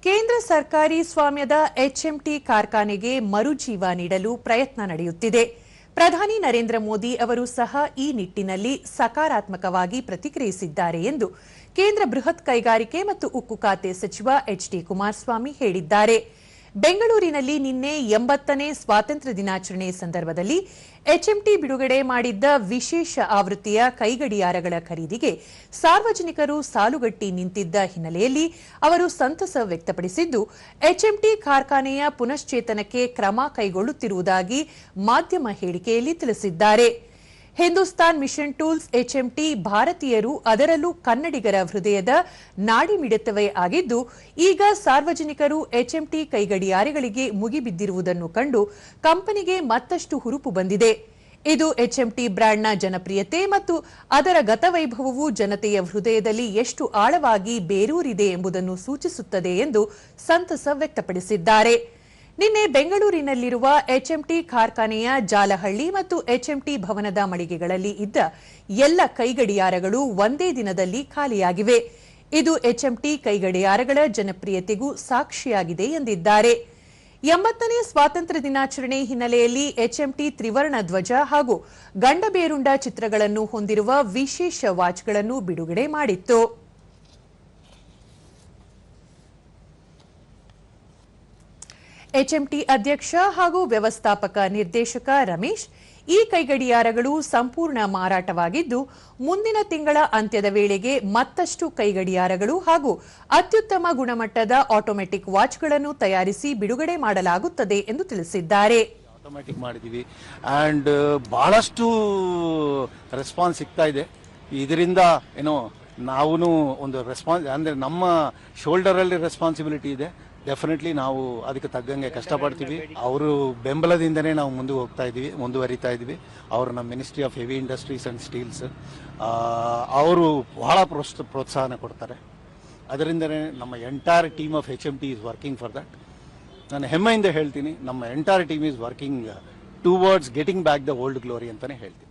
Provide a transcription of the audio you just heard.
ಕೇಂದ್ರ ಸರ್ಕಾರಿ ಸ್ವಾಮ್ಯದ ಎಚ್ಎಂಟಿ ಕಾರ್ಖಾನೆಗೆ ಮರುಜೀವ ನೀಡಲು ಪ್ರಯತ್ನ ನಡೆಯುತ್ತಿದೆ. ಪ್ರಧಾನಿ ನರೇಂದ್ರ ಮೋದಿ ಅವರು ಸಹ ಈ ನಿಟ್ಟಿನಲ್ಲಿ ಸಕಾರಾತ್ಮಕವಾಗಿ ಪ್ರತಿಕ್ರಿಯಿಸಿದ್ದಾರೆ ಎಂದು ಕೇಂದ್ರ ಬೃಹತ್ ಕೈಗಾರಿಕೆ ಮತ್ತು ಉಕ್ಕು ಖಾತೆ ಸಚಿವ ಎಚ್.ಡಿ. ಕುಮಾರಸ್ವಾಮಿ ಹೇಳಿದ್ದಾರೆ. ಬೆಂಗಳೂರಿನಲ್ಲಿ ನಿನ್ನೆ 80ನೇ ಸ್ವಾತಂತ್ರ್ಯ ದಿನಾಚರಣೆ ಸಂದರ್ಭದಲ್ಲಿ ಎಚ್ಎಂಟಿ ಬಿಡುಗಡೆ ಮಾಡಿದ್ದ ವಿಶೇಷ ಆವೃತ್ತಿಯ ಕೈಗಡಿಯಾರಗಳ ಖರೀದಿಗೆ ಸಾರ್ವಜನಿಕರು ಸಾಲುಗಟ್ಟಿ ನಿಂತಿದ್ದ ಹಿನ್ನೆಲೆಯಲ್ಲಿ ಅವರು ಸಂತಸ ವ್ಯಕ್ತಪಡಿಸಿದ್ದು, ಎಚ್ಎಂಟಿ ಕಾರ್ಖಾನೆಯ ಪುನಶ್ಚೇತನಕ್ಕೆ ಕ್ರಮ ಕೈಗೊಳ್ಳುತ್ತಿರುವುದಾಗಿ ಮಾಧ್ಯಮ ಹೇಳಿಕೆಯಲ್ಲಿ ತಿಳಿಸಿದ್ದಾರೆ. ಹಿಂದೂಸ್ತಾನ್ ಮಿಷನ್ ಟೂಲ್ಸ್ ಎಚ್ಎಂಟಿ ಭಾರತೀಯರು, ಅದರಲ್ಲೂ ಕನ್ನಡಿಗರ ಹೃದಯದ ನಾಡಿಮಿಡಿತವೇ ಆಗಿದ್ದು, ಈಗ ಸಾರ್ವಜನಿಕರು ಎಚ್ಎಂಟಿ ಕೈಗಡಿಯಾರಗಳಿಗೆ ಮುಗಿಬಿದ್ದಿರುವುದನ್ನು ಕಂಡು ಕಂಪನಿಗೆ ಮತ್ತಷ್ಟು ಹುರುಪು ಬಂದಿದೆ. ಇದು ಎಚ್ಎಂಟಿ ಬ್ರ್ಯಾಂಡ್ನ ಜನಪ್ರಿಯತೆ ಮತ್ತು ಅದರ ಗತವೈಭವವು ಜನತೆಯ ಹೃದಯದಲ್ಲಿ ಎಷ್ಟು ಆಳವಾಗಿ ಬೇರೂರಿದೆ ಎಂಬುದನ್ನು ಸೂಚಿಸುತ್ತದೆ ಎಂದು ಸಂತಸ ವ್ಯಕ್ತಪಡಿಸಿದ್ದಾರೆ. ನಿನ್ನೆ ಬೆಂಗಳೂರಿನಲ್ಲಿರುವ ಎಚ್ಎಂಟಿ ಕಾರ್ಖಾನೆಯ ಜಾಲಹಳ್ಳಿ ಮತ್ತು ಎಚ್ಎಂಟಿ ಭವನದ ಮಳಿಗೆಗಳಲ್ಲಿ ಇದ್ದ ಎಲ್ಲ ಕೈಗಡಿಯಾರಗಳು ಒಂದೇ ದಿನದಲ್ಲಿ ಖಾಲಿಯಾಗಿವೆ. ಇದು ಎಚ್ಎಂಟಿ ಕೈಗಡಿಯಾರಗಳ ಜನಪ್ರಿಯತೆಗೂ ಸಾಕ್ಷಿಯಾಗಿದೆ ಎಂದಿದ್ದಾರೆ. 80ನೇ ಸ್ವಾತಂತ್ರ್ಯ ದಿನಾಚರಣೆ ಹಿನ್ನೆಲೆಯಲ್ಲಿ ಎಚ್ಎಂಟಿ ತ್ರಿವರ್ಣ ಧ್ವಜ ಹಾಗೂ ಗಂಡಬೇರುಂಡ ಚಿತ್ರಗಳನ್ನು ಹೊಂದಿರುವ ವಿಶೇಷ ವಾಚ್ಗಳನ್ನು ಬಿಡುಗಡೆ ಮಾಡಿತ್ತು. ಎಚ್ಎಂಟಿ ಅಧ್ಯಕ್ಷ ಹಾಗೂ ವ್ಯವಸ್ಥಾಪಕ ನಿರ್ದೇಶಕ ರಮೇಶ್, ಈ ಕೈಗಡಿಯಾರಗಳು ಸಂಪೂರ್ಣ ಮಾರಾಟವಾಗಿದ್ದು, ಮುಂದಿನ ತಿಂಗಳ ಅಂತ್ಯದ ವೇಳೆಗೆ ಮತ್ತಷ್ಟು ಕೈಗಡಿಯಾರಗಳು ಹಾಗೂ ಅತ್ಯುತ್ತಮ ಗುಣಮಟ್ಟದ ಆಟೋಮೆಟಿಕ್ ವಾಚ್ಗಳನ್ನು ತಯಾರಿಸಿ ಬಿಡುಗಡೆ ಮಾಡಲಾಗುತ್ತದೆ ಎಂದು ತಿಳಿಸಿದ್ದಾರೆ. ಆಟೋಮೆಟಿಕ್ ಮಾಡಿದೀವಿ ಅಂಡ್ ಬಹಳಷ್ಟು ರೆಸ್ಪಾನ್ಸ್ ಸಿಗ್ತಾ ಇದೆ. ಇದರಿಂದ ಏನೋ ನಾವು ಒಂದು ರೆಸ್ಪಾನ್ಸ್ ಅಂದ್ರೆ ನಮ್ಮ ಶೋಲ್ಡರ್ ಅಲ್ಲಿ ರೆಸ್ಪಾನ್ಸಿಬಿಲಿಟಿ ಇದೆ. ಡೆಫಿನೆಟ್ಲಿ ನಾವು ಅದಕ್ಕೆ ತగ్గಂಗೆ ಕಷ್ಟಪಡ್ತೀವಿ. ಅವರು ಬೆಂಬಲದಿಂದನೇ ನಾವು ಮುಂದುವರಿತಾ ಇದ್ದೀವಿ. ಅವರು ನಮ್ಮ ministry of heavy industries and steels ಅವರು ಬಹಳ ಪ್ರೋತ್ಸಾಹನ ಕೊಡ್ತಾರೆ. ಅದರಿಂದನೇ ನಮ್ಮ entire team of HMT is working for that. ನಾನು ಹೆಮ್ಮೆಯಿಂದ ಹೇಳ್ತೀನಿ, ನಮ್ಮ entire team is working towards getting back the old glory ಅಂತಾನೆ ಹೇಳ್ತೀನಿ.